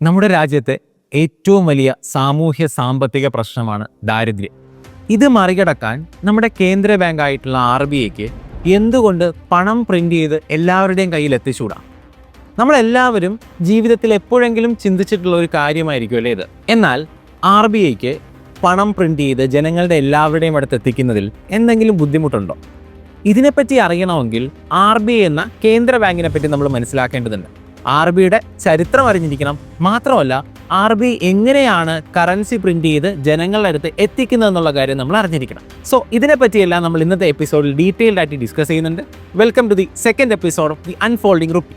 നമ്മുടെ രാജ്യത്തെ ഏറ്റവും വലിയ സാമൂഹ്യ സാമ്പത്തിക പ്രശ്നമാണ് ദാരിദ്ര്യം. ഇത് മറികടക്കാൻ നമ്മുടെ കേന്ദ്ര ബാങ്കായിട്ടുള്ള RBIക്ക് എന്തുകൊണ്ട് പണം പ്രിന്റ് ചെയ്ത് എല്ലാവരുടെയും കയ്യിൽ എത്തിച്ചൂടാ? നമ്മളെല്ലാവരും ജീവിതത്തിൽ എപ്പോഴെങ്കിലും ചിന്തിച്ചിട്ടുള്ള ഒരു കാര്യമായിരിക്കുമല്ലേ ഇത്. എന്നാൽ RBIക്ക് പണം പ്രിന്റ് ചെയ്ത് ജനങ്ങളുടെ എല്ലാവരുടെയും അടുത്ത് എത്തിക്കുന്നതിൽ എന്തെങ്കിലും ബുദ്ധിമുട്ടുണ്ടോ? ഇതിനെപ്പറ്റി അറിയണമെങ്കിൽ RBI എന്ന കേന്ദ്ര ബാങ്കിനെ പറ്റി നമ്മൾ മനസ്സിലാക്കേണ്ടതുണ്ട്. RBIയുടെ ചരിത്രം അറിഞ്ഞിരിക്കണം. മാത്രമല്ല RBI എങ്ങനെയാണ് കറൻസി പ്രിന്റ് ചെയ്ത് ജനങ്ങളുടെ അടുത്ത് എത്തിക്കുന്നത് എന്നുള്ള കാര്യം നമ്മൾ അറിഞ്ഞിരിക്കണം. സോ ഇതിനെപ്പറ്റിയെല്ലാം നമ്മൾ ഇന്നത്തെ എപ്പിസോഡിൽ ഡീറ്റെയിൽഡ് ആയിട്ട് ഡിസ്കസ് ചെയ്യുന്നുണ്ട്. Welcome to the second episode of the unfolding rupee.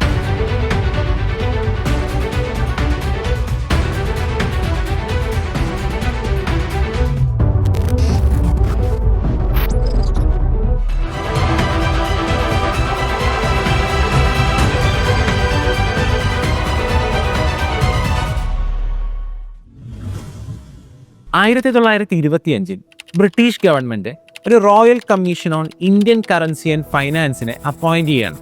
ആയിരത്തി 1925 ബ്രിട്ടീഷ് ഗവൺമെന്റ് ഒരു royal commission on Indian currency and ഫൈനാൻസിനെ അപ്പോയിന്റ് ചെയ്യാണ്.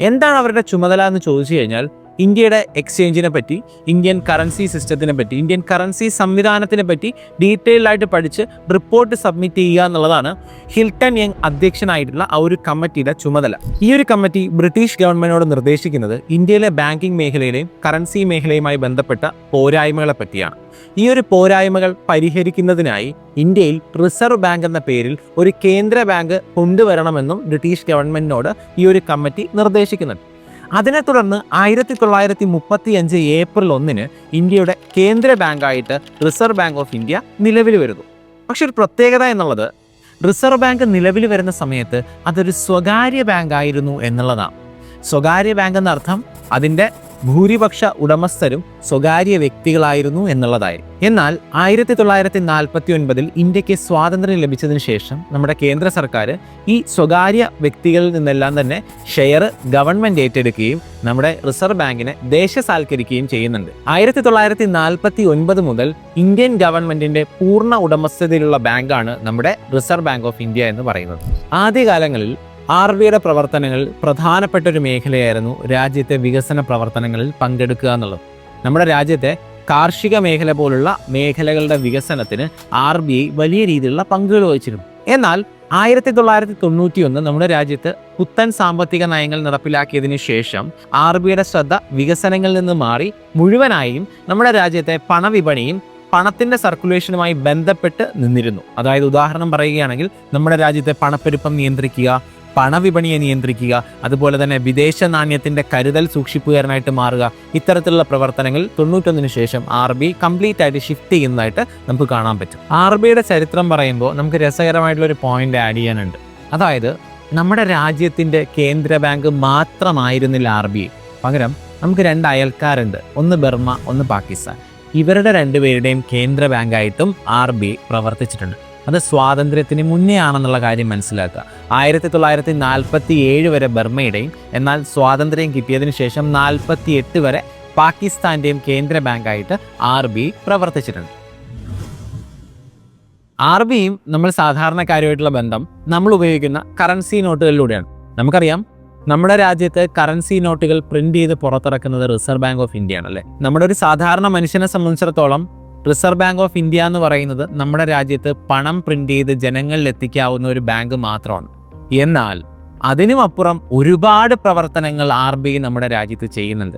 എന്താണ് അവരുടെ ചുമതല എന്ന് ചോദിച്ചു കഴിഞ്ഞാൽ, ഇന്ത്യയുടെ എക്സ്ചേഞ്ചിനെ പറ്റി, ഇന്ത്യൻ കറൻസി സിസ്റ്റത്തിനെ പറ്റി, ഇന്ത്യൻ കറൻസി സംവിധാനത്തിനെ പറ്റി ഡീറ്റെയിൽഡ് ആയിട്ട് പഠിച്ച് റിപ്പോർട്ട് സബ്മിറ്റ് ചെയ്യുക എന്നുള്ളതാണ് ഹിൽട്ടൺ യങ് അധ്യക്ഷനായിട്ടുള്ള ആ ഒരു കമ്മിറ്റിയുടെ ചുമതല. ഈ ഒരു കമ്മിറ്റി ബ്രിട്ടീഷ് ഗവൺമെന്റിനോട് നിർദ്ദേശിക്കുന്നത് ഇന്ത്യയിലെ ബാങ്കിംഗ് മേഖലയിലെയും കറൻസി മേഖലയുമായി ബന്ധപ്പെട്ട പോരായ്മകളെ പറ്റിയാണ്. ഈ ഒരു പോരായ്മകൾ പരിഹരിക്കുന്നതിനായി ഇന്ത്യയിൽ റിസർവ് ബാങ്ക് എന്ന പേരിൽ ഒരു കേന്ദ്ര ബാങ്ക് കൊണ്ടുവരണമെന്നും ബ്രിട്ടീഷ് ഗവൺമെന്റിനോട് ഈ ഒരു കമ്മിറ്റി നിർദ്ദേശിക്കുന്നുണ്ട്. അതിനെ തുടർന്ന് 1935 ഏപ്രിൽ 1 ഇന്ത്യയുടെ കേന്ദ്ര ബാങ്കായിട്ട് റിസർവ് ബാങ്ക് ഓഫ് ഇന്ത്യ നിലവിൽ വരുന്നു. പക്ഷെ ഒരു പ്രത്യേകത എന്നുള്ളത്, റിസർവ് ബാങ്ക് നിലവിൽ വരുന്ന സമയത്ത് അതൊരു സ്വകാര്യ ബാങ്ക് ആയിരുന്നു എന്നുള്ളതാണ്. സ്വകാര്യ ബാങ്ക് എന്നർത്ഥം അതിൻ്റെ ഭൂരിപക്ഷ ഉടമസ്ഥരും സ്വകാര്യ വ്യക്തികളായിരുന്നു എന്നുള്ളതായി. എന്നാൽ 1949 ഇന്ത്യക്ക് സ്വാതന്ത്ര്യം ലഭിച്ചതിന് ശേഷം നമ്മുടെ കേന്ദ്ര സർക്കാർ ഈ സ്വകാര്യ വ്യക്തികളിൽ നിന്നെല്ലാം തന്നെ ഷെയർ ഗവൺമെന്റ് ഏറ്റെടുക്കുകയും നമ്മുടെ റിസർവ് ബാങ്കിനെ ദേശസാൽക്കരിക്കുകയും ചെയ്യുന്നുണ്ട്. 1949 മുതൽ ഇന്ത്യൻ ഗവൺമെന്റിന്റെ പൂർണ്ണ ഉടമസ്ഥതയിലുള്ള ബാങ്കാണ് നമ്മുടെ റിസർവ് ബാങ്ക് ഓഫ് ഇന്ത്യ എന്ന് പറയുന്നത്. ആദ്യകാലങ്ങളിൽ RBIയുടെ പ്രവർത്തനങ്ങളിൽ പ്രധാനപ്പെട്ട ഒരു മേഖലയായിരുന്നു രാജ്യത്തെ വികസന പ്രവർത്തനങ്ങളിൽ പങ്കെടുക്കുക എന്നുള്ളത്. നമ്മുടെ രാജ്യത്തെ കാർഷിക മേഖല പോലുള്ള മേഖലകളുടെ വികസനത്തിന് RBI വലിയ രീതിയിലുള്ള പങ്കുകൾ വഹിച്ചിരുന്നു. എന്നാൽ 1991 നമ്മുടെ രാജ്യത്ത് പുത്തൻ സാമ്പത്തിക നയങ്ങൾ നടപ്പിലാക്കിയതിനു ശേഷം RBIയുടെ ശ്രദ്ധ വികസനങ്ങളിൽ നിന്ന് മാറി മുഴുവനായും നമ്മുടെ രാജ്യത്തെ പണവിപണിയും പണത്തിന്റെ സർക്കുലേഷനുമായി ബന്ധപ്പെട്ട് നിന്നിരുന്നു. അതായത് ഉദാഹരണം പറയുകയാണെങ്കിൽ, നമ്മുടെ രാജ്യത്തെ പണപ്പെരുപ്പം നിയന്ത്രിക്കുക, പണവിപണിയെ നിയന്ത്രിക്കുക, അതുപോലെ തന്നെ വിദേശ നാണ്യത്തിന്റെ കരുതൽ സൂക്ഷിപ്പുകാരനായിട്ട് മാറുക, ഇത്തരത്തിലുള്ള പ്രവർത്തനങ്ങൾ 91 ശേഷം RBI കംപ്ലീറ്റ് ആയിട്ട് ഷിഫ്റ്റ് ചെയ്യുന്നതായിട്ട് നമുക്ക് കാണാൻ പറ്റും. RBIയുടെ ചരിത്രം പറയുമ്പോൾ നമുക്ക് രസകരമായിട്ടുള്ള ഒരു പോയിന്റ് ആഡ് ചെയ്യാനുണ്ട്. അതായത് നമ്മുടെ രാജ്യത്തിന്റെ കേന്ദ്ര ബാങ്ക് മാത്രമായിരുന്നില്ല RBI. പകരം നമുക്ക് 2 അയൽക്കാരുണ്ട്, ഒന്ന് ബർമ്മ, ഒന്ന് പാകിസ്ഥാൻ. ഇവരുടെ രണ്ടുപേരുടെയും കേന്ദ്ര ബാങ്കായിട്ടും RBI പ്രവർത്തിച്ചിട്ടുണ്ട്. അത് സ്വാതന്ത്ര്യത്തിന് മുന്നേ ആണെന്നുള്ള കാര്യം മനസ്സിലാക്കുക. 1947 വരെ ബർമ്മയുടെയും, എന്നാൽ സ്വാതന്ത്ര്യം കിട്ടിയതിന് ശേഷം 48 വരെ പാകിസ്ഥാന്റെയും കേന്ദ്ര ബാങ്കായിട്ട് RBI പ്രവർത്തിച്ചിട്ടുണ്ട്. RBIയും നമ്മൾ സാധാരണക്കാരുമായിട്ടുള്ള ബന്ധം നമ്മൾ ഉപയോഗിക്കുന്ന കറൻസി നോട്ടുകളിലൂടെയാണ്. നമുക്കറിയാം, നമ്മുടെ രാജ്യത്ത് കറൻസി നോട്ടുകൾ പ്രിന്റ് ചെയ്ത് പുറത്തിറക്കുന്നത് റിസർവ് ബാങ്ക് ഓഫ് ഇന്ത്യ ആണല്ലേ. നമ്മുടെ ഒരു സാധാരണ മനുഷ്യനെ സംബന്ധിച്ചിടത്തോളം റിസർവ് ബാങ്ക് ഓഫ് ഇന്ത്യ എന്ന് പറയുന്നത് നമ്മുടെ രാജ്യത്ത് പണം പ്രിന്റ് ചെയ്ത് ജനങ്ങളിൽ എത്തിക്കാവുന്ന ഒരു ബാങ്ക് മാത്രമാണ്. എന്നാൽ അതിനുമപ്പുറം ഒരുപാട് പ്രവർത്തനങ്ങൾ RBI നമ്മുടെ രാജ്യത്ത് ചെയ്യുന്നുണ്ട്.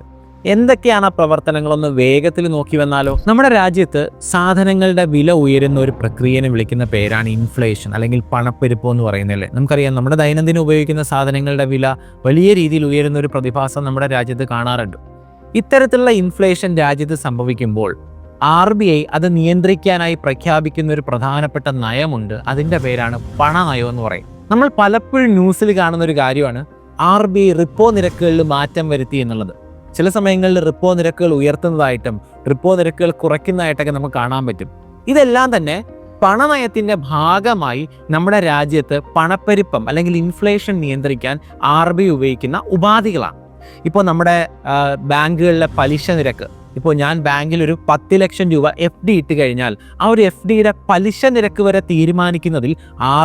എന്തൊക്കെയാണ് ആ പ്രവർത്തനങ്ങളൊന്ന് വേഗത്തിൽ നോക്കി വന്നാലോ? നമ്മുടെ രാജ്യത്ത് സാധനങ്ങളുടെ വില ഉയരുന്ന ഒരു പ്രക്രിയനെ വിളിക്കുന്ന പേരാണ് ഇൻഫ്ലേഷൻ, അല്ലെങ്കിൽ പണപ്പെരുപ്പം എന്ന് പറയുന്നതല്ലേ. നമുക്കറിയാം, നമ്മുടെ ദൈനംദിനം ഉപയോഗിക്കുന്ന സാധനങ്ങളുടെ വില വലിയ രീതിയിൽ ഉയരുന്ന ഒരു പ്രതിഭാസം നമ്മുടെ രാജ്യത്ത് കാണാറുണ്ട്. ഇത്തരത്തിലുള്ള ഇൻഫ്ലേഷൻ രാജ്യത്ത് സംഭവിക്കുമ്പോൾ RBI അത് നിയന്ത്രിക്കാനായി പ്രഖ്യാപിക്കുന്ന ഒരു പ്രധാനപ്പെട്ട നയമുണ്ട്. അതിൻ്റെ പേരാണ് പണനയം എന്ന് പറയും. നമ്മൾ പലപ്പോഴും ന്യൂസിൽ കാണുന്ന ഒരു കാര്യമാണ് RBI റിപ്പോ നിരക്കുകളിൽ മാറ്റം വരുത്തി എന്നുള്ളത്. ചില സമയങ്ങളിൽ റിപ്പോ നിരക്കുകൾ ഉയർത്തുന്നതായിട്ടും റിപ്പോ നിരക്കുകൾ കുറയ്ക്കുന്നതായിട്ടൊക്കെ നമുക്ക് കാണാൻ പറ്റും. ഇതെല്ലാം തന്നെ പണനയത്തിൻ്റെ ഭാഗമായി നമ്മുടെ രാജ്യത്ത് പണപ്പെരുപ്പം അല്ലെങ്കിൽ ഇൻഫ്ലേഷൻ നിയന്ത്രിക്കാൻ RBI ഉപയോഗിക്കുന്ന ഉപാധികളാണ്. ഇപ്പോൾ നമ്മുടെ ബാങ്കുകളിലെ പലിശ നിരക്ക്, ഇപ്പോൾ ഞാൻ ബാങ്കിൽ ഒരു 10 ലക്ഷം രൂപ FD ഇട്ട് കഴിഞ്ഞാൽ ആ ഒരു FDയുടെ പലിശ നിരക്ക് വരെ തീരുമാനിക്കുന്നതിൽ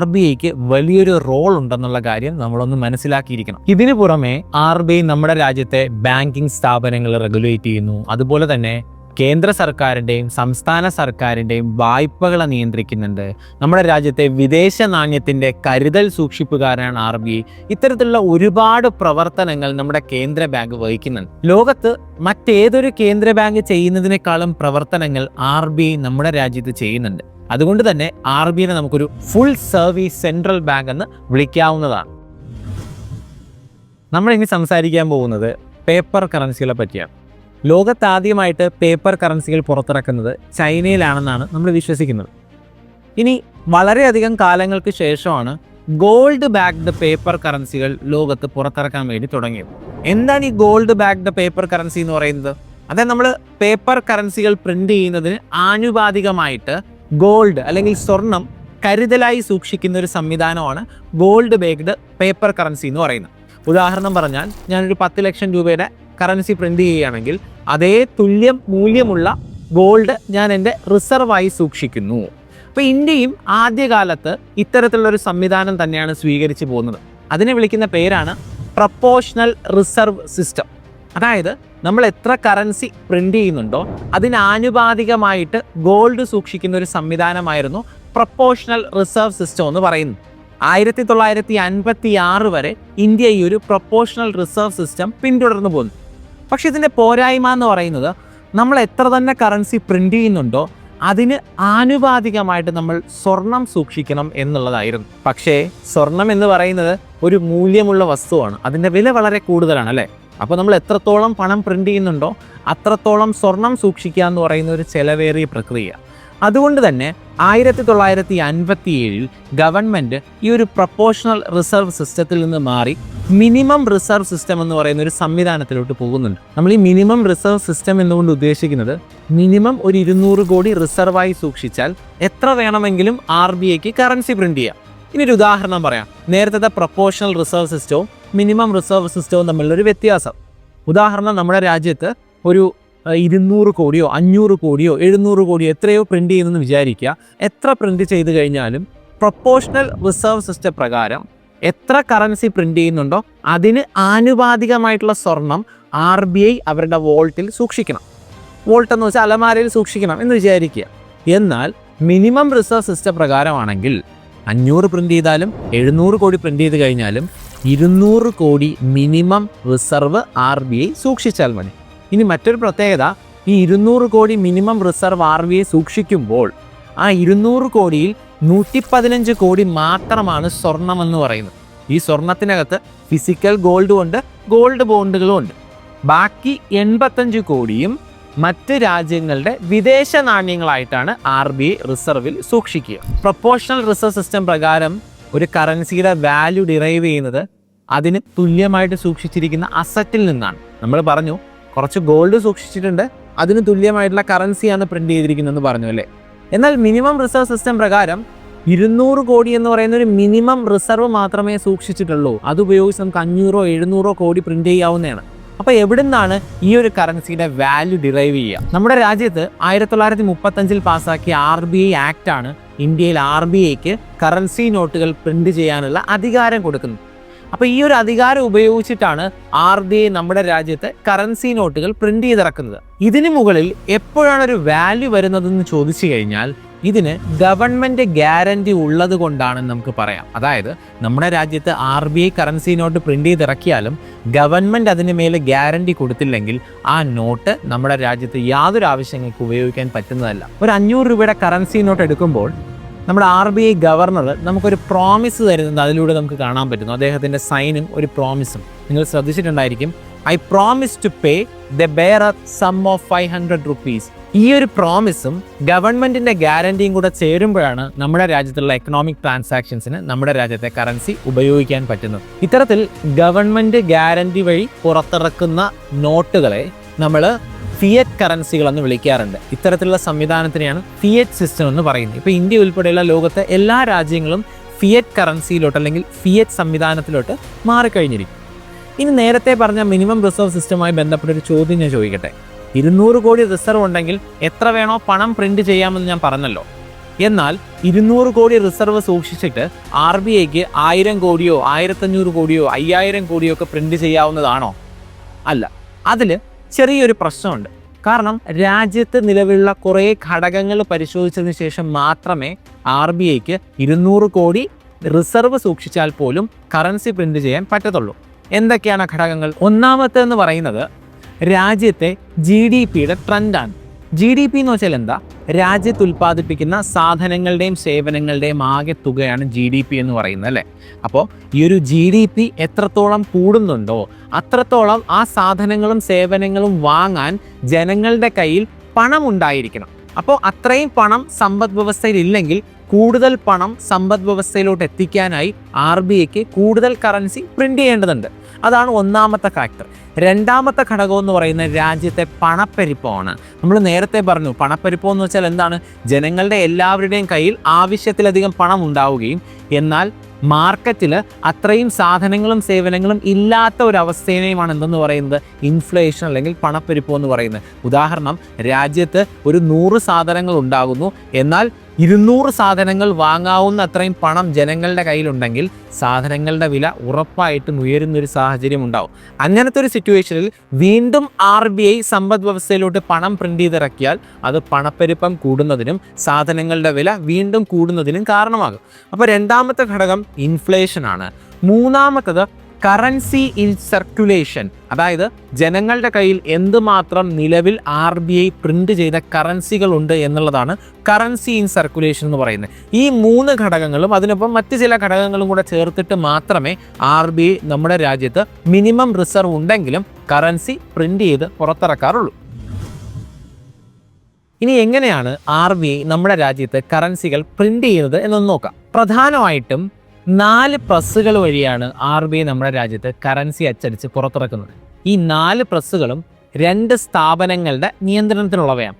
RBIക്ക് വലിയൊരു റോൾ ഉണ്ടെന്നുള്ള കാര്യം നമ്മളൊന്ന് മനസ്സിലാക്കിയിരിക്കണം. ഇതിനു പുറമെ RBI നമ്മുടെ രാജ്യത്തെ ബാങ്കിങ് സ്ഥാപനങ്ങൾ റെഗുലേറ്റ് ചെയ്യുന്നു. അതുപോലെ തന്നെ കേന്ദ്ര സർക്കാരിൻ്റെയും സംസ്ഥാന സർക്കാരിൻ്റെയും വായ്പകളെ നിയന്ത്രിക്കുന്നുണ്ട്. നമ്മുടെ രാജ്യത്തെ വിദേശ നാണ്യത്തിൻ്റെ കരുതൽ സൂക്ഷിപ്പുകാരാണ് RBI. ഇത്തരത്തിലുള്ള ഒരുപാട് പ്രവർത്തനങ്ങൾ നമ്മുടെ കേന്ദ്ര ബാങ്ക് വഹിക്കുന്നുണ്ട്. ലോകത്ത് മറ്റേതൊരു കേന്ദ്ര ബാങ്ക് ചെയ്യുന്നതിനേക്കാളും പ്രവർത്തനങ്ങൾ RBI നമ്മുടെ രാജ്യത്ത് ചെയ്യുന്നുണ്ട്. അതുകൊണ്ട് തന്നെ RBIനെ നമുക്കൊരു ഫുൾ സർവീസ് സെൻട്രൽ ബാങ്ക് എന്ന് വിളിക്കാവുന്നതാണ്. നമ്മളിനി സംസാരിക്കാൻ പോകുന്നത് പേപ്പർ കറൻസികളെ പറ്റിയാണ്. ലോകത്താദ്യമായിട്ട് പേപ്പർ കറൻസികൾ പുറത്തിറക്കുന്നത് ചൈനയിലാണെന്നാണ് നമ്മൾ വിശ്വസിക്കുന്നത്. ഇനി വളരെയധികം കാലങ്ങൾക്ക് ശേഷമാണ് ഗോൾഡ് ബാക്ക്ഡ് പേപ്പർ കറൻസികൾ ലോകത്ത് പുറത്തിറക്കാൻ വേണ്ടി തുടങ്ങിയത്. എന്താണ് ഈ ഗോൾഡ് ബാക്ക്ഡ് പേപ്പർ കറൻസി എന്ന് പറയുന്നത്? അതായത് നമ്മൾ പേപ്പർ കറൻസികൾ പ്രിന്റ് ചെയ്യുന്നതിന് ആനുപാതികമായിട്ട് ഗോൾഡ് അല്ലെങ്കിൽ സ്വർണം കരുതലായി സൂക്ഷിക്കുന്ന ഒരു സംവിധാനമാണ് ഗോൾഡ് ബാക്ക്ഡ് പേപ്പർ കറൻസി എന്ന് പറയുന്നത്. ഉദാഹരണം പറഞ്ഞാൽ, ഞാനൊരു 10 ലക്ഷം രൂപയുടെ കറൻസി പ്രിന്റ് ചെയ്യുകയാണെങ്കിൽ അതേ തുല്യം മൂല്യമുള്ള ഗോൾഡ് ഞാൻ എൻ്റെ റിസർവായി സൂക്ഷിക്കുന്നു. അപ്പോൾ ഇന്ത്യയും ആദ്യകാലത്ത് ഇത്തരത്തിലുള്ളൊരു സംവിധാനം തന്നെയാണ് സ്വീകരിച്ചു പോകുന്നത്. അതിനെ വിളിക്കുന്ന പേരാണ് പ്രപ്പോർഷണൽ റിസർവ് സിസ്റ്റം. അതായത് നമ്മൾ എത്ര കറൻസി പ്രിന്റ് ചെയ്യുന്നുണ്ടോ അതിനാനുപാതികമായിട്ട് ഗോൾഡ് സൂക്ഷിക്കുന്ന ഒരു സംവിധാനമായിരുന്നു പ്രപ്പോർഷണൽ റിസർവ് സിസ്റ്റം എന്ന് പറയുന്നത്. 1956 വരെ ഇന്ത്യ ഈ ഒരു പ്രപ്പോർഷണൽ റിസർവ് സിസ്റ്റം പിന്തുടർന്നു പോകുന്നു. പക്ഷെ ഇതിൻ്റെ പോരായ്മ എന്ന് പറയുന്നത്, നമ്മൾ എത്ര തന്നെ കറൻസി പ്രിന്റ് ചെയ്യുന്നുണ്ടോ അതിന് ആനുപാതികമായിട്ട് നമ്മൾ സ്വർണം സൂക്ഷിക്കണം എന്നുള്ളതായിരുന്നു. പക്ഷേ സ്വർണം എന്ന് പറയുന്നത് ഒരു മൂല്യമുള്ള വസ്തുവാണ്, അതിൻ്റെ വില വളരെ കൂടുതലാണ് അല്ലേ? അപ്പോൾ നമ്മൾ എത്രത്തോളം പണം പ്രിന്റ് ചെയ്യുന്നുണ്ടോ അത്രത്തോളം സ്വർണം സൂക്ഷിക്കുക എന്ന് പറയുന്ന ഒരു ചെലവേറിയ പ്രക്രിയ. അതുകൊണ്ട് തന്നെ 1957 ഗവൺമെൻറ് ഈ ഒരു പ്രപ്പോർഷണൽ റിസർവ് സിസ്റ്റത്തിൽ നിന്ന് മാറി മിനിമം റിസർവ് സിസ്റ്റം എന്ന് പറയുന്ന ഒരു സംവിധാനത്തിലോട്ട് പോകുന്നുണ്ട്. നമ്മൾ ഈ മിനിമം റിസർവ് സിസ്റ്റം എന്നുകൊണ്ട് ഉദ്ദേശിക്കുന്നത്, മിനിമം ഒരു 200 കോടി റിസർവായി സൂക്ഷിച്ചാൽ എത്ര വേണമെങ്കിലും RBIക്ക് കറൻസി പ്രിന്റ് ചെയ്യാം. ഇനി ഒരു ഉദാഹരണം പറയാം. നേരത്തെ പ്രപ്പോർഷണൽ റിസർവ് സിസ്റ്റവും മിനിമം റിസർവ് സിസ്റ്റവും തമ്മിലുള്ളൊരു വ്യത്യാസം. ഉദാഹരണം, നമ്മുടെ രാജ്യത്ത് ഒരു 200 കോടിയോ 500 കോടിയോ 700 കോടിയോ എത്രയോ പ്രിന്റ് ചെയ്യുന്നെന്ന് വിചാരിക്കുക. എത്ര പ്രിന്റ് ചെയ്ത് കഴിഞ്ഞാലും പ്രപ്പോർഷണൽ റിസർവ് സിസ്റ്റം പ്രകാരം എത്ര കറൻസി പ്രിന്റ് ചെയ്യുന്നുണ്ടോ അതിന് ആനുപാതികമായിട്ടുള്ള സ്വർണം RBI അവരുടെ വോൾട്ടിൽ സൂക്ഷിക്കണം. വോൾട്ട് എന്ന് വെച്ചാൽ അലമാരയിൽ സൂക്ഷിക്കണം എന്ന് വിചാരിക്കുക. എന്നാൽ മിനിമം റിസർവ് സിസ്റ്റം പ്രകാരമാണെങ്കിൽ 500 പ്രിന്റ് ചെയ്താലും 700 കോടി പ്രിന്റ് ചെയ്ത് കഴിഞ്ഞാലും 200 കോടി മിനിമം റിസർവ് RBI സൂക്ഷിച്ചാൽ മതി. ഇനി മറ്റൊരു പ്രത്യേകത, ഈ 200 കോടി മിനിമം റിസർവ് RBI സൂക്ഷിക്കുമ്പോൾ ആ 200 കോടിയിൽ 115 കോടി മാത്രമാണ് സ്വർണം എന്ന് പറയുന്നത്. ഈ സ്വർണത്തിനകത്ത് ഫിസിക്കൽ ഗോൾഡും ഉണ്ട്, ഗോൾഡ് ബോണ്ടുകളും ഉണ്ട്. ബാക്കി 85 കോടിയും മറ്റ് രാജ്യങ്ങളുടെ വിദേശ നാണ്യങ്ങളായിട്ടാണ് RBI റിസർവിൽ സൂക്ഷിക്കുക. പ്രപ്പോർഷണൽ റിസർവ് സിസ്റ്റം പ്രകാരം ഒരു കറൻസിയുടെ വാല്യൂ ഡിറൈവ് ചെയ്യുന്നത് അതിന് തുല്യമായിട്ട് സൂക്ഷിച്ചിരിക്കുന്ന അസറ്റിൽ നിന്നാണ്. നമ്മൾ പറഞ്ഞു കുറച്ച് ഗോൾഡ് സൂക്ഷിച്ചിട്ടുണ്ട്, അതിന് തുല്യമായിട്ടുള്ള കറൻസിയാണ് പ്രിന്റ് ചെയ്തിരിക്കുന്നതെന്ന് പറഞ്ഞു അല്ലേ? എന്നാൽ മിനിമം റിസർവ് സിസ്റ്റം പ്രകാരം 200 കോടി എന്ന് പറയുന്ന ഒരു മിനിമം റിസർവ് മാത്രമേ സൂക്ഷിച്ചിട്ടുള്ളൂ. അതുപയോഗിച്ച് നമുക്ക് 500-700 കോടി പ്രിന്റ് ചെയ്യാവുന്നതാണ്. അപ്പോൾ എവിടെ നിന്നാണ് ഈ ഒരു കറൻസിയുടെ വാല്യൂ ഡിറൈവ് ചെയ്യുക? നമ്മുടെ രാജ്യത്ത് 1935 പാസ്സാക്കിയ RBI ആക്റ്റാണ് ഇന്ത്യയിൽ RBIക്ക് കറൻസി നോട്ടുകൾ പ്രിന്റ് ചെയ്യാനുള്ള അധികാരം കൊടുക്കുന്നത്. അപ്പോൾ ഈ ഒരു അധികാരം ഉപയോഗിച്ചിട്ടാണ് RBI നമ്മുടെ രാജ്യത്ത് കറൻസി നോട്ടുകൾ പ്രിന്റ് ചെയ്തിറക്കുന്നത്. ഇതിന് മുകളിൽ എപ്പോഴാണ് ഒരു വാല്യൂ വരുന്നതെന്ന് ചോദിച്ചു കഴിഞ്ഞാൽ ഇതിന് ഗവൺമെൻറ് ഗ്യാരണ്ടി ഉള്ളത് കൊണ്ടാണെന്ന് നമുക്ക് പറയാം. അതായത് നമ്മുടെ രാജ്യത്ത് RBI കറൻസി നോട്ട് പ്രിന്റ് ചെയ്തിറക്കിയാലും ഗവൺമെൻറ് അതിന് മേലെ ഗ്യാരണ്ടി കൊടുത്തില്ലെങ്കിൽ ആ നോട്ട് നമ്മുടെ രാജ്യത്ത് യാതൊരു ആവശ്യങ്ങൾക്ക് ഉപയോഗിക്കാൻ പറ്റുന്നതല്ല. ഒരു 500 രൂപയുടെ കറൻസി നോട്ട് എടുക്കുമ്പോൾ നമ്മുടെ RBI ഗവർണർ നമുക്കൊരു പ്രോമിസ് തരുന്നത് അതിലൂടെ നമുക്ക് കാണാൻ പറ്റുന്നു. അദ്ദേഹത്തിൻ്റെ സൈനും ഒരു പ്രോമിസും നിങ്ങൾ ശ്രദ്ധിച്ചിട്ടുണ്ടായിരിക്കും. I promise to pay the bearer sum of 500 rupees. ഈ ഒരു പ്രോമിസും ഗവൺമെൻറ്റിൻ്റെ ഗ്യാരണ്ടിയും കൂടെ ചേരുമ്പോഴാണ് നമ്മുടെ രാജ്യത്തുള്ള എക്കണോമിക് ട്രാൻസാക്ഷൻസിന് നമ്മുടെ രാജ്യത്തെ കറൻസി ഉപയോഗിക്കാൻ പറ്റുന്നത്. ഇത്തരത്തിൽ ഗവൺമെൻറ് ഗ്യാരണ്ടി വഴി പുറത്തിറക്കുന്ന നോട്ടുകളെ നമ്മൾ ഫിയറ്റ് കറൻസികൾ എന്ന് വിളിക്കാറുണ്ട്. ഇത്തരത്തിലുള്ള സംവിധാനത്തിനെയാണ് ഫിയറ്റ് സിസ്റ്റം എന്ന് പറയുന്നത്. ഇപ്പോൾ ഇന്ത്യ ഉൾപ്പെടെയുള്ള ലോകത്തെ എല്ലാ രാജ്യങ്ങളും ഫിയറ്റ് കറൻസിയിലോട്ട് അല്ലെങ്കിൽ ഫിയറ്റ് സംവിധാനത്തിലോട്ട് മാറിക്കഴിഞ്ഞിരിക്കും. ഇനി നേരത്തെ പറഞ്ഞ മിനിമം റിസർവ് സിസ്റ്റവുമായി ബന്ധപ്പെട്ടൊരു ചോദ്യം ഞാൻ ചോദിക്കട്ടെ. 200 കോടി റിസർവ് ഉണ്ടെങ്കിൽ എത്ര വേണോ പണം പ്രിന്റ് ചെയ്യാമെന്ന് ഞാൻ പറഞ്ഞല്ലോ. എന്നാൽ 200 കോടി റിസർവ് സൂക്ഷിച്ചിട്ട് RBIക്ക് 1000 കോടിയോ 1500 കോടിയോ 5000 കോടിയോ ഒക്കെ പ്രിന്റ് ചെയ്യാവുന്നതാണോ? അല്ല. അതിൽ ചെറിയൊരു പ്രശ്നമുണ്ട്. കാരണം രാജ്യത്ത് നിലവിലുള്ള കുറേ ഘടകങ്ങൾ പരിശോധിച്ചതിന് ശേഷം മാത്രമേ RBIക്ക് 200 കോടി റിസർവ് സൂക്ഷിച്ചാൽ പോലും കറൻസി പ്രിന്റ് ചെയ്യാൻ പറ്റത്തുള്ളൂ. എന്തൊക്കെയാണ് ഘടകങ്ങൾ? ഒന്നാമത്തെന്ന് പറയുന്നത് രാജ്യത്തെ GDPയുടെ ട്രെൻഡാണ്. GDP എന്ന് വെച്ചാൽ എന്താ? രാജ്യത്ത് ഉൽപ്പാദിപ്പിക്കുന്ന സാധനങ്ങളുടെയും സേവനങ്ങളുടെയും ആകെ തുകയാണ് GDP എന്ന് പറയുന്നത്, അല്ലേ? അപ്പോൾ ഈ ഒരു GDP എത്രത്തോളം കൂടുന്നുണ്ടോ അത്രത്തോളം ആ സാധനങ്ങളും സേവനങ്ങളും വാങ്ങാൻ ജനങ്ങളുടെ കയ്യിൽ പണം ഉണ്ടായിരിക്കണം. അപ്പോൾ അത്രയും പണം സമ്പദ് വ്യവസ്ഥയിൽ ഇല്ലെങ്കിൽ കൂടുതൽ പണം സമ്പദ് വ്യവസ്ഥയിലോട്ട് എത്തിക്കാനായി RBIക്ക് കൂടുതൽ കറൻസി പ്രിന്റ് ചെയ്യേണ്ടതുണ്ട്. അതാണ് ഒന്നാമത്തെ ഫാക്ടർ. രണ്ടാമത്തെ ഘടകം എന്ന് പറയുന്നത് രാജ്യത്തെ പണപ്പെരുപ്പമാണ്. നമ്മൾ നേരത്തെ പറഞ്ഞു, പണപ്പെരുപ്പം എന്ന് വെച്ചാൽ എന്താണ്? ജനങ്ങളുടെ എല്ലാവരുടെയും കയ്യിൽ ആവശ്യത്തിലധികം പണം ഉണ്ടാവുകയും എന്നാൽ മാർക്കറ്റിൽ അത്രയും സാധനങ്ങളും സേവനങ്ങളും ഇല്ലാത്ത ഒരു അവസ്ഥയെയുമാണ് എന്തെന്ന് പറയുന്നത് ഇൻഫ്ലേഷൻ അല്ലെങ്കിൽ പണപ്പെരുപ്പം എന്ന് പറയുന്നത്. ഉദാഹരണം, രാജ്യത്ത് ഒരു 100 സാധനങ്ങൾ ഉണ്ടാകുന്നു, എന്നാൽ 200 സാധനങ്ങൾ വാങ്ങാവുന്ന അത്രയും പണം ജനങ്ങളുടെ കയ്യിലുണ്ടെങ്കിൽ സാധനങ്ങളുടെ വില ഉറപ്പായിട്ടും ഉയരുന്നൊരു സാഹചര്യം ഉണ്ടാവും. അങ്ങനത്തെ ഒരു സിറ്റുവേഷനിൽ വീണ്ടും RBI സമ്പദ് വ്യവസ്ഥയിലോട്ട് പണം പ്രിന്റ് ചെയ്തിറക്കിയാൽ അത് പണപ്പെരുപ്പം കൂടുന്നതിനും സാധനങ്ങളുടെ വില വീണ്ടും കൂടുന്നതിനും കാരണമാകും. അപ്പോൾ രണ്ടാമത്തെ ഘടകം ഇൻഫ്ലേഷൻ ആണ്. മൂന്നാമത്തത് കറൻസി ഇൻ സർക്കുലേഷൻ, അതായത് ജനങ്ങളുടെ കയ്യിൽ എന്തുമാത്രം നിലവിൽ RBI പ്രിന്റ് ചെയ്ത കറൻസികളുണ്ട് എന്നുള്ളതാണ് കറൻസി ഇൻ സർക്കുലേഷൻ എന്ന് പറയുന്നത്. ഈ 3 ഘടകങ്ങളും അതിനൊപ്പം മറ്റ് ചില ഘടകങ്ങളും കൂടെ ചേർത്തിട്ട് മാത്രമേ RBI നമ്മുടെ രാജ്യത്ത് മിനിമം റിസർവ് ഉണ്ടെങ്കിലും കറൻസി പ്രിന്റ് ചെയ്ത് പുറത്തിറക്കാറുള്ളൂ. ഇനി എങ്ങനെയാണ് RBI നമ്മുടെ രാജ്യത്ത് കറൻസികൾ പ്രിന്റ് ചെയ്യുന്നത് എന്നൊന്ന് നോക്കാം. പ്രധാനമായിട്ടും 4 പ്രസ്സുകൾ വഴിയാണ് RBI നമ്മുടെ രാജ്യത്ത് കറൻസി അച്ചടിച്ച് പുറത്തിറക്കുന്നത്. ഈ 4 പ്രസ്സുകളും 2 സ്ഥാപനങ്ങളുടെ നിയന്ത്രണത്തിലുള്ളവയാണ്.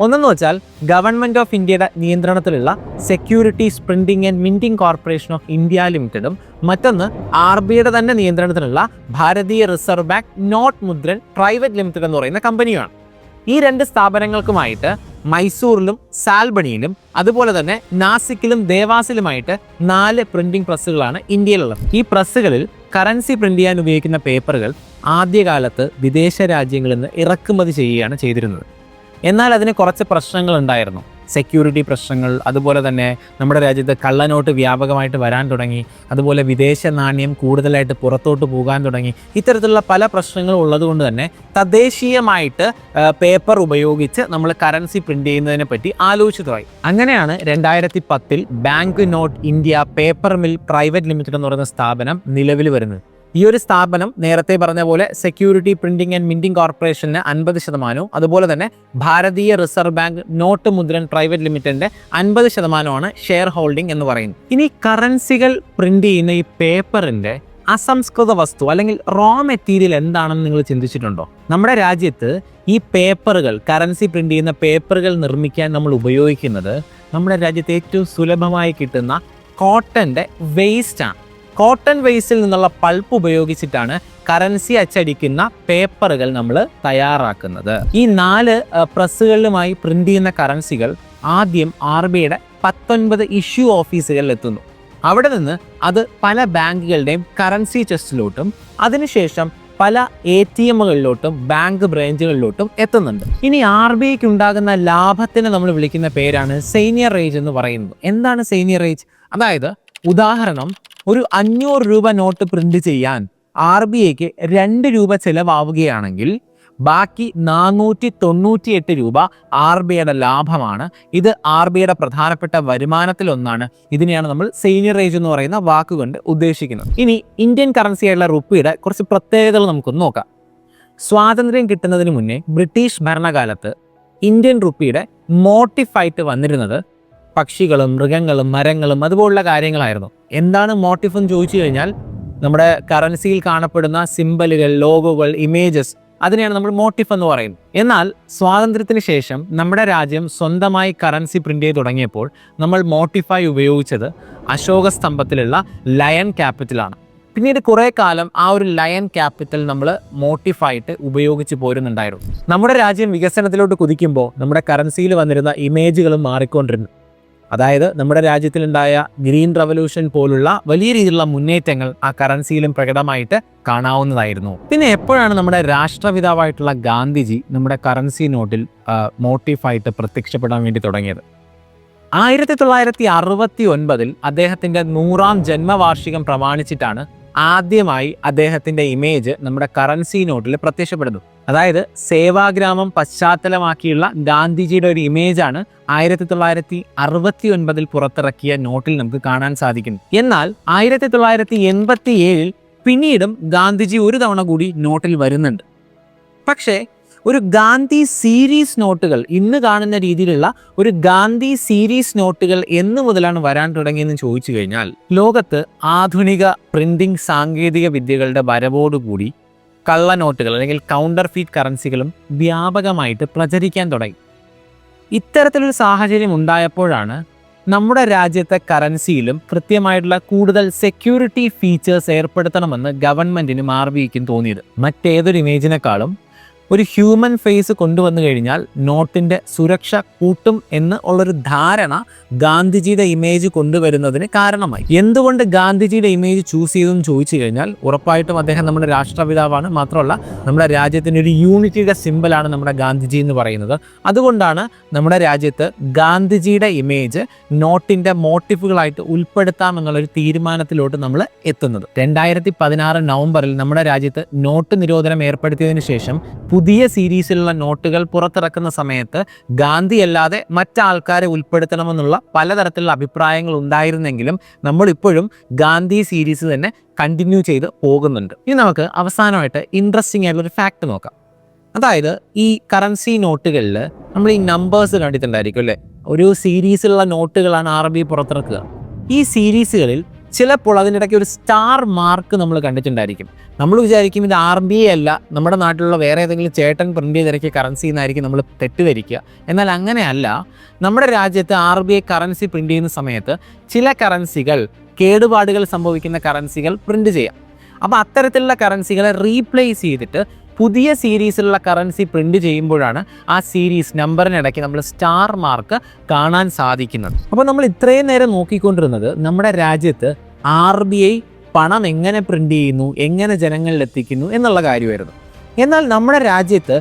ഒന്നെന്ന് വെച്ചാൽ ഗവൺമെൻറ് ഓഫ് ഇന്ത്യയുടെ നിയന്ത്രണത്തിലുള്ള securities printing and minting corporation of India ലിമിറ്റഡും മറ്റൊന്ന് RBIയുടെ തന്നെ നിയന്ത്രണത്തിലുള്ള Bharatiya reserve bank note Mudran private limited എന്ന് പറയുന്ന കമ്പനിയാണ്. ഈ 2 സ്ഥാപനങ്ങൾക്കുമായിട്ട് മൈസൂറിലും സാൽബണിയിലും അതുപോലെ തന്നെ നാസിക്കിലും ദേവാസിലുമായിട്ട് 4 പ്രിന്റിംഗ് പ്രസ്സുകളാണ് ഇന്ത്യയിലുള്ളത്. ഈ പ്രസ്സുകളിൽ കറൻസി പ്രിന്റ് ചെയ്യാൻ ഉപയോഗിക്കുന്ന പേപ്പറുകൾ ആദ്യകാലത്ത് വിദേശ രാജ്യങ്ങളിൽ നിന്ന് ഇറക്കുമതി ചെയ്യുകയാണ് ചെയ്തിരുന്നത്. എന്നാൽ അതിന് കുറച്ച് പ്രശ്നങ്ങൾ ഉണ്ടായിരുന്നു. സെക്യൂരിറ്റി പ്രശ്നങ്ങൾ, അതുപോലെ തന്നെ നമ്മുടെ രാജ്യത്ത് കള്ളനോട്ട് വ്യാപകമായിട്ട് വരാൻ തുടങ്ങി, അതുപോലെ വിദേശ നാണ്യം കൂടുതലായിട്ട് പുറത്തോട്ട് പോകാൻ തുടങ്ങി. ഇത്തരത്തിലുള്ള പല പ്രശ്നങ്ങളും ഉള്ളതുകൊണ്ട് തന്നെ തദ്ദേശീയമായിട്ട് പേപ്പർ ഉപയോഗിച്ച് നമ്മൾ കറൻസി പ്രിന്റ് ചെയ്യുന്നതിനെ പറ്റി ആലോചിച്ചു തുടങ്ങി. അങ്ങനെയാണ് 2010 bank note India paper mill private limited എന്ന് പറയുന്ന സ്ഥാപനം നിലവിൽ വരുന്നത്. ഈ ഒരു സ്ഥാപനം നേരത്തെ പറഞ്ഞ പോലെ security printing and minting corporation 50%, അതുപോലെ തന്നെ ഭാരതീയ reserve bank note Mudran private ലിമിറ്റഡിന്റെ 50% ഷെയർ ഹോൾഡിംഗ് എന്ന് പറയുന്നത്. ഇനി കറൻസികൾ പ്രിന്റ് ചെയ്യുന്ന ഈ പേപ്പറിന്റെ അസംസ്കൃത വസ്തു അല്ലെങ്കിൽ റോ മെറ്റീരിയൽ എന്താണെന്ന് നിങ്ങൾ ചിന്തിച്ചിട്ടുണ്ടോ? നമ്മുടെ രാജ്യത്ത് ഈ പേപ്പറുകൾ, കറൻസി പ്രിന്റ് ചെയ്യുന്ന പേപ്പറുകൾ നിർമ്മിക്കാൻ നമ്മൾ ഉപയോഗിക്കുന്നത് നമ്മുടെ രാജ്യത്ത് ഏറ്റവും സുലഭമായി കിട്ടുന്ന കോട്ടന്റെ വേസ്റ്റാണ്. കോട്ടൺ വേസ്റ്റിൽ നിന്നുള്ള പൾപ്പ് ഉപയോഗിച്ചിട്ടാണ് കറൻസി അച്ചടിക്കുന്ന പേപ്പറുകൾ നമ്മൾ തയ്യാറാക്കുന്നത്. ഈ 4 പ്രസ്സുകളിലുമായി പ്രിന്റ് ചെയ്യുന്ന കറൻസികൾ ആദ്യം RBIയുടെ 19 ഇഷ്യൂ ഓഫീസുകളിൽ എത്തുന്നു. അവിടെ നിന്ന് അത് പല ബാങ്കുകളുടെയും കറൻസി ചെസ്റ്റിലോട്ടും അതിനുശേഷം പല ATMകളിലോട്ടും ബാങ്ക് ബ്രാഞ്ചുകളിലോട്ടും എത്തുന്നുണ്ട്. ഇനി RBIക്ക് ഉണ്ടാകുന്ന ലാഭത്തിന് നമ്മൾ വിളിക്കുന്ന പേരാണ് സെയ്നിയറേജ് എന്ന് പറയുന്നത്. എന്താണ് സെയ്നിയറേജ്? അതായത് ഉദാഹരണം, ഒരു 500 രൂപ നോട്ട് പ്രിന്റ് ചെയ്യാൻ RBIക്ക് 2 രൂപ ചിലവാവുകയാണെങ്കിൽ ബാക്കി 498 രൂപ RBIയുടെ ലാഭമാണ്. ഇത് RBIയുടെ പ്രധാനപ്പെട്ട വരുമാനത്തിലൊന്നാണ്. ഇതിനെയാണ് നമ്മൾ സെയ്നിയറേജ് എന്ന് പറയുന്ന വാക്കുകൊണ്ട് ഉദ്ദേശിക്കുന്നത്. ഇനി ഇന്ത്യൻ കറൻസിയായുള്ള റുപ്പിയുടെ കുറച്ച് പ്രത്യേകതകൾ നമുക്കൊന്ന് നോക്കാം. സ്വാതന്ത്ര്യം കിട്ടുന്നതിന് മുന്നേ ബ്രിട്ടീഷ് ഭരണകാലത്ത് ഇന്ത്യൻ റുപ്പിയുടെ മോട്ടിഫായിട്ട് വന്നിരുന്നത് പക്ഷികളും മൃഗങ്ങളും മരങ്ങളും അതുപോലുള്ള കാര്യങ്ങളായിരുന്നു. എന്താണ് മോട്ടിഫ് എന്ന് ചോദിച്ചു കഴിഞ്ഞാൽ നമ്മുടെ കറൻസിയിൽ കാണപ്പെടുന്ന സിംബലുകൾ, ലോഗോകൾ, ഇമേജസ്, അതിനെയാണ് നമ്മൾ മോട്ടിഫ് എന്ന് പറയുന്നത്. എന്നാൽ സ്വാതന്ത്ര്യത്തിന് ശേഷം നമ്മുടെ രാജ്യം സ്വന്തമായി കറൻസി പ്രിന്റ് ചെയ്ത് തുടങ്ങിയപ്പോൾ നമ്മൾ മോട്ടിഫായി ഉപയോഗിച്ചത് അശോക സ്തംഭത്തിലുള്ള ലയൺ ക്യാപിറ്റലാണ്. പിന്നീട് കുറേ കാലം ആ ഒരു ലയൺ ക്യാപിറ്റൽ നമ്മൾ മോട്ടിഫായിട്ട് ഉപയോഗിച്ച് പോരുന്നുണ്ടായിരുന്നു. നമ്മുടെ രാജ്യം വികസനത്തിലോട്ട് കുതിക്കുമ്പോൾ നമ്മുടെ കറൻസിയിൽ വന്നിരുന്ന ഇമേജുകളും മാറിക്കൊണ്ടിരുന്നു. അതായത് നമ്മുടെ രാജ്യത്തിലുണ്ടായ ഗ്രീൻ റവല്യൂഷൻ പോലുള്ള വലിയ രീതിയിലുള്ള മുന്നേറ്റങ്ങൾ ആ കറൻസിയിലും പ്രകടമായിട്ട് കാണാവുന്നതായിരുന്നു. പിന്നെ എപ്പോഴാണ് നമ്മുടെ രാഷ്ട്രപിതാവായിട്ടുള്ള ഗാന്ധിജി നമ്മുടെ കറൻസി നോട്ടിൽ മോട്ടീഫായിട്ട് പ്രത്യക്ഷപ്പെടാൻ വേണ്ടി തുടങ്ങിയത്? 1969 അദ്ദേഹത്തിൻ്റെ 100ാം ജന്മവാർഷികം പ്രമാണിച്ചിട്ടാണ് ആദ്യമായി അദ്ദേഹത്തിൻ്റെ ഇമേജ് നമ്മുടെ കറൻസി നോട്ടിൽ പ്രത്യക്ഷപ്പെടുന്നു. അതായത് സേവാഗ്രാമം പശ്ചാത്തലമാക്കിയുള്ള ഗാന്ധിജിയുടെ ഒരു ഇമേജാണ് 1969 പുറത്തിറക്കിയ നോട്ടിൽ നമുക്ക് കാണാൻ സാധിക്കുന്നു. എന്നാൽ 1987 പിന്നീടും ഗാന്ധിജി ഒരു തവണ കൂടി നോട്ടിൽ വരുന്നുണ്ട്. പക്ഷേ ഒരു ഗാന്ധി സീരീസ് നോട്ടുകൾ, ഇന്ന് കാണുന്ന രീതിയിലുള്ള ഒരു ഗാന്ധി സീരീസ് നോട്ടുകൾ എന്ന് മുതലാണ് വരാൻ തുടങ്ങിയെന്ന് ചോദിച്ചു കഴിഞ്ഞാൽ, ലോകത്ത് ആധുനിക പ്രിന്റിംഗ് സാങ്കേതിക വിദ്യകളുടെ വരവോടുകൂടി കള്ളനോട്ടുകൾ അല്ലെങ്കിൽ കൗണ്ടർ ഫീറ്റ് കറൻസികളും വ്യാപകമായിട്ട് പ്രചരിക്കാൻ തുടങ്ങി. ഇത്തരത്തിലൊരു സാഹചര്യം ഉണ്ടായപ്പോഴാണ് നമ്മുടെ രാജ്യത്തെ കറൻസിയിലും കൃത്യമായിട്ടുള്ള കൂടുതൽ സെക്യൂരിറ്റി ഫീച്ചേഴ്സ് ഏർപ്പെടുത്തണമെന്ന് ഗവൺമെൻറ്റിനും RBIക്കും തോന്നിയത്. മറ്റേതൊരു ഇമേജിനേക്കാളും ഒരു ഹ്യൂമൻ ഫേസ് കൊണ്ടുവന്നു കഴിഞ്ഞാൽ നോട്ടിൻ്റെ സുരക്ഷ കൂട്ടും എന്ന് ഉള്ളൊരു ധാരണ ഗാന്ധിജിയുടെ ഇമേജ് കൊണ്ടുവരുന്നതിന് കാരണമായി. എന്തുകൊണ്ട് ഗാന്ധിജിയുടെ ഇമേജ് ചൂസ് ചെയ്തെന്ന് ചോദിച്ചു കഴിഞ്ഞാൽ, ഉറപ്പായിട്ടും അദ്ദേഹം നമ്മുടെ രാഷ്ട്രപിതാവാണ്. മാത്രമല്ല നമ്മുടെ രാജ്യത്തിൻ്റെ ഒരു യൂണിറ്റിയുടെ സിമ്പലാണ് നമ്മുടെ ഗാന്ധിജി എന്ന് പറയുന്നത്. അതുകൊണ്ടാണ് നമ്മുടെ രാജ്യത്ത് ഗാന്ധിജിയുടെ ഇമേജ് നോട്ടിൻ്റെ മോട്ടീഫുകളായിട്ട് ഉൾപ്പെടുത്താമെന്നുള്ളൊരു തീരുമാനത്തിലോട്ട് നമ്മൾ എത്തുന്നത്. 2016 നവംബറിൽ നമ്മുടെ രാജ്യത്ത് നോട്ട് നിരോധനം ഏർപ്പെടുത്തിയതിനു ശേഷം പുതിയ സീരീസിലുള്ള നോട്ടുകൾ പുറത്തിറക്കുന്ന സമയത്ത് ഗാന്ധി അല്ലാതെ മറ്റാൾക്കാരെ ഉൾപ്പെടുത്തണമെന്നുള്ള പലതരത്തിലുള്ള അഭിപ്രായങ്ങൾ ഉണ്ടായിരുന്നെങ്കിലും നമ്മളിപ്പോഴും ഗാന്ധി സീരീസ് തന്നെ കണ്ടിന്യൂ ചെയ്ത് പോകുന്നുണ്ട്. ഇനി നമുക്ക് അവസാനമായിട്ട് ഇൻട്രസ്റ്റിംഗ് ആയിട്ടുള്ളൊരു ഫാക്ട് നോക്കാം. അതായത് ഈ കറൻസി നോട്ടുകളിൽ നമ്മൾ ഈ നമ്പേഴ്സ് കണ്ടിട്ടുണ്ടായിരിക്കും അല്ലേ? ഒരു സീരീസിലുള്ള നോട്ടുകളാണ് RBI പുറത്തിറക്കുക. ഈ സീരീസുകളിൽ ചിലപ്പോൾ അതിനിടയ്ക്ക് ഒരു സ്റ്റാർ മാർക്ക് നമ്മൾ കണ്ടിട്ടുണ്ടായിരിക്കും. നമ്മൾ വിചാരിക്കും ഇത് RBI അല്ല, നമ്മുടെ നാട്ടിലുള്ള വേറെ ഏതെങ്കിലും ചേട്ടൻ പ്രിൻ്റ് ചെയ്തിറക്കിയ കറൻസി എന്നായിരിക്കും നമ്മൾ തെറ്റിദ്ധരിക്കുക. എന്നാൽ അങ്ങനെയല്ല. നമ്മുടെ രാജ്യത്ത് RBI കറൻസി പ്രിൻ്റ് ചെയ്യുന്ന സമയത്ത് ചില കറൻസികൾ, കേടുപാടുകൾ സംഭവിക്കുന്ന കറൻസികൾ പ്രിൻ്റ് ചെയ്യാം. അപ്പോൾ അത്തരത്തിലുള്ള കറൻസികളെ റീപ്ലേസ് ചെയ്തിട്ട് പുതിയ സീരീസിലുള്ള കറൻസി പ്രിൻ്റ് ചെയ്യുമ്പോഴാണ് ആ സീരീസ് നമ്പറിനിടയ്ക്ക് നമ്മൾ സ്റ്റാർ മാർക്ക് കാണാൻ സാധിക്കുന്നത്. അപ്പോൾ നമ്മൾ ഇത്രയും നേരം നോക്കിക്കൊണ്ടിരുന്നത് നമ്മുടെ രാജ്യത്ത് RBI പണം എങ്ങനെ പ്രിൻ്റ് ചെയ്യുന്നു, എങ്ങനെ ജനങ്ങളിൽ എത്തിക്കുന്നു എന്നുള്ള കാര്യമായിരുന്നു. എന്നാൽ നമ്മുടെ രാജ്യത്ത്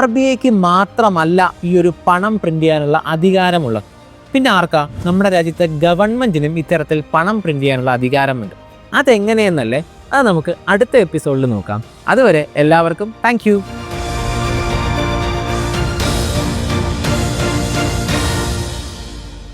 RBIക്ക് മാത്രമല്ല ഈ ഒരു പണം പ്രിൻ്റ് ചെയ്യാനുള്ള അധികാരമുള്ളത്. പിന്നെ ആർക്കാ? നമ്മുടെ രാജ്യത്തെ ഗവൺമെൻറ്റിനും ഇത്തരത്തിൽ പണം പ്രിൻ്റ് ചെയ്യാനുള്ള അധികാരമുണ്ട്. അതെങ്ങനെയെന്നല്ലേ, അത് നമുക്ക് അടുത്ത എപ്പിസോഡിൽ നോക്കാം. അതുവരെ എല്ലാവർക്കും താങ്ക് യു.